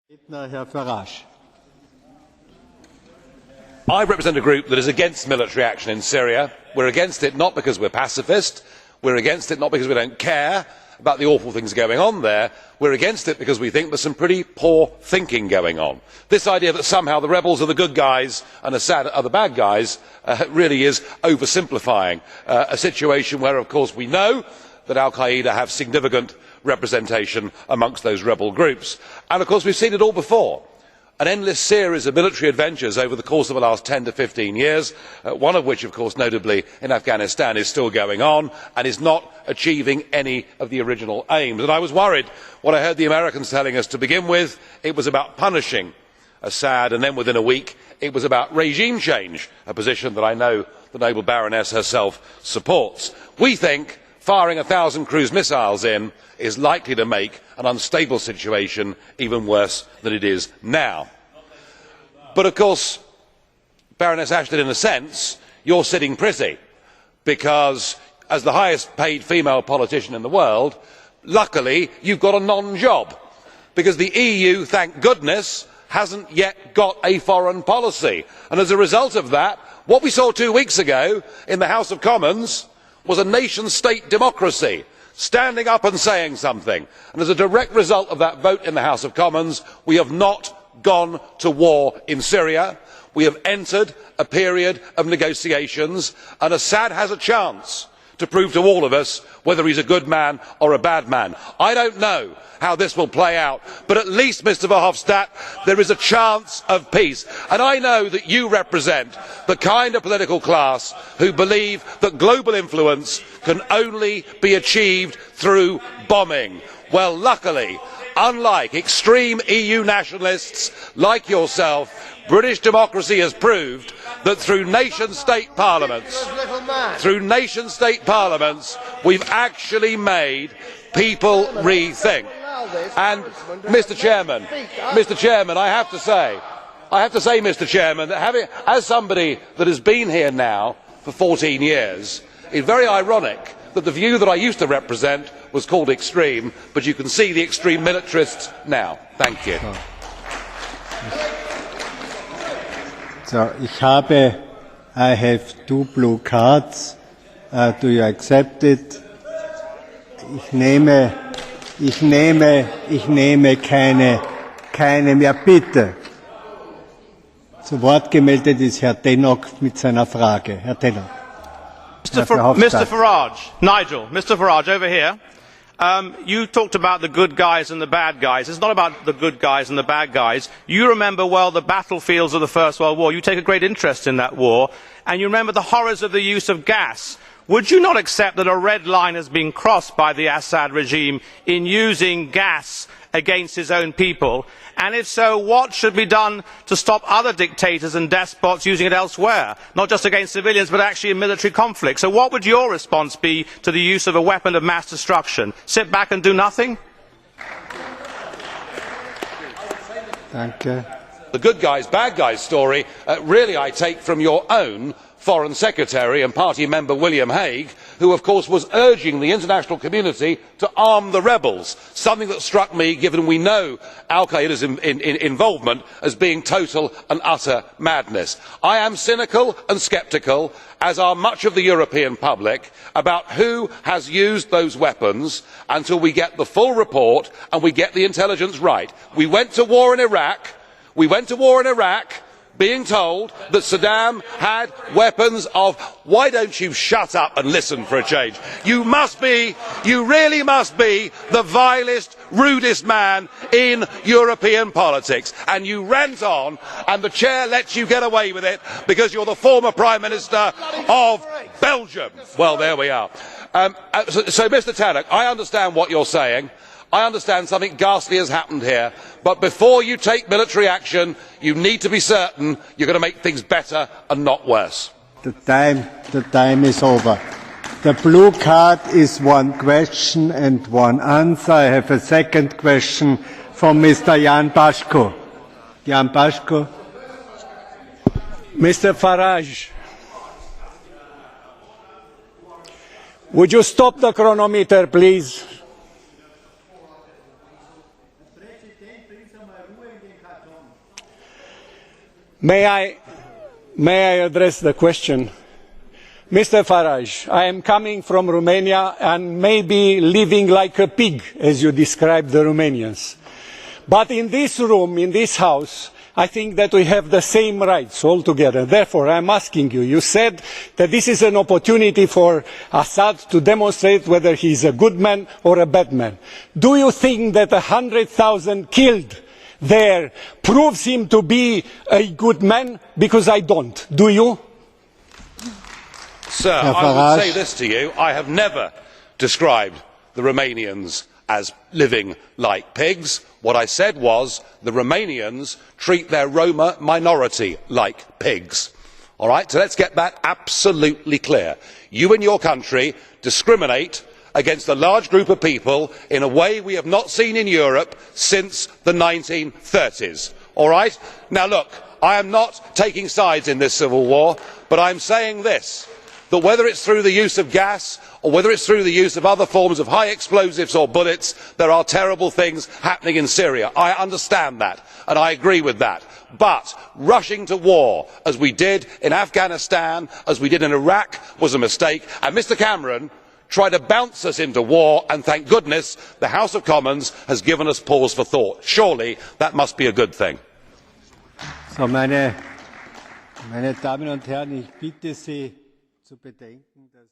Herr Farage. I represent a group that is against military action in Syria. We are against it not because we are pacifist, we are against it not because we do not care about the awful things going on there, we are against it because we think there is some pretty poor thinking going on. This idea that somehow the rebels are the good guys and Assad are the bad guys really is oversimplifying a situation where, of course, we know that Al Qaeda have significant representation amongst those rebel groups. And of course we have seen it all before. An endless series of military adventures over the course of the last 10 to 15 years, one of which, of course, notably in Afghanistan, is still going on and is not achieving any of the original aims. And I was worried when I heard the Americans telling us to begin with it was about punishing Assad, and then within a week it was about regime change, a position that I know the noble Baroness herself supports. We think firing 1,000 cruise missiles in is likely to make an unstable situation even worse than it is now. But of course, Baroness Ashton, in a sense, you are sitting pretty, because as the highest paid female politician in the world, luckily you have got a non-job, because the EU, thank goodness, has not yet got a foreign policy. And as a result of that, what we saw 2 weeks ago in the House of Commons was a nation state democracy standing up and saying something, and as a direct result of that vote in the House of Commons, we have not gone to war in Syria. We have entered a period of negotiations, and Assad has a chance to prove to all of us whether he is a good man or a bad man. I do not know how this will play out, but at least, Mr Verhofstadt, there is a chance of peace. And I know that you represent the kind of political class who believe that global influence can only be achieved through bombing. Well, luckily, unlike extreme EU nationalists like yourself, British democracy has proved that through nation state parliaments, we have actually made people rethink. And Mr Chairman, I have to say, Mr Chairman, that as somebody that has been here now for 14 years, it is very ironic that the view that I used to represent was called extreme, but you can see the extreme militarists now. Thank you. So, I have 2 blue cards. Do you accept it? Ich nehme keine mehr. Bitte. Zu Wort gemeldet ist Herr Tannock mit seiner Frage. Herr Tannock. Mr Farage, Mr Farage, over here. You talked about the good guys and the bad guys. It is not about the good guys and the bad guys. You remember well the battlefields of the First World War. You take a great interest in that war, and you remember the horrors of the use of gas. Would you not accept that a red line has been crossed by the Assad regime in using gas against his own people? And if so, what should be done to stop other dictators and despots using it elsewhere, not just against civilians but actually in military conflict? So what would your response be to the use of a weapon of mass destruction? Sit back and do nothing? Danke. The good guys, bad guys story really I take from your own Foreign Secretary and party member William Hague, who of course was urging the international community to arm the rebels, something that struck me, given we know Al Qaeda's involvement, as being total and utter madness. I am cynical and sceptical, as are much of the European public, about who has used those weapons until we get the full report and we get the intelligence right. We went to war in Iraq being told that Saddam had weapons of... Why don't you shut up and listen for a change? You really must be the vilest, rudest man in European politics. And you rant on, and the chair lets you get away with it because you're the former Prime Minister of Belgium. Well, there we are. So, Mr Tannock, I understand what you're saying. I understand something ghastly has happened here, but before you take military action, you need to be certain you are going to make things better and not worse. The time is over. The blue card is 1 question and 1 answer. I have a second question from Mr. Jan Bashko. Jan Bashko. Mr. Farage, would you stop the chronometer, please? May I address the question? Mr. Farage, I am coming from Romania and maybe living like a pig, as you described the Romanians. But in this room, in this house, I think that we have the same rights altogether. Therefore, I am asking you, you said that this is an opportunity for Assad to demonstrate whether he is a good man or a bad man. Do you think that 100,000 killed there proves him to be a good man? Because I don't. Do you? Sir, I would say this to you. I have never described the Romanians as living like pigs. What I said was the Romanians treat their Roma minority like pigs. All right? So let's get that absolutely clear. You in your country discriminate against a large group of people in a way we have not seen in Europe since the 1930s. All right? Now look, I am not taking sides in this civil war, but I am saying this, that whether it is through the use of gas or whether it is through the use of other forms of high explosives or bullets, there are terrible things happening in Syria. I understand that and I agree with that. But rushing to war, as we did in Afghanistan, as we did in Iraq, was a mistake, and Mr Cameron tried to bounce us into war, and thank goodness the House of Commons has given us pause for thought. Surely that must be a good thing. So, meine Damen und Herren, ich bitte Sie zu bedenken, dass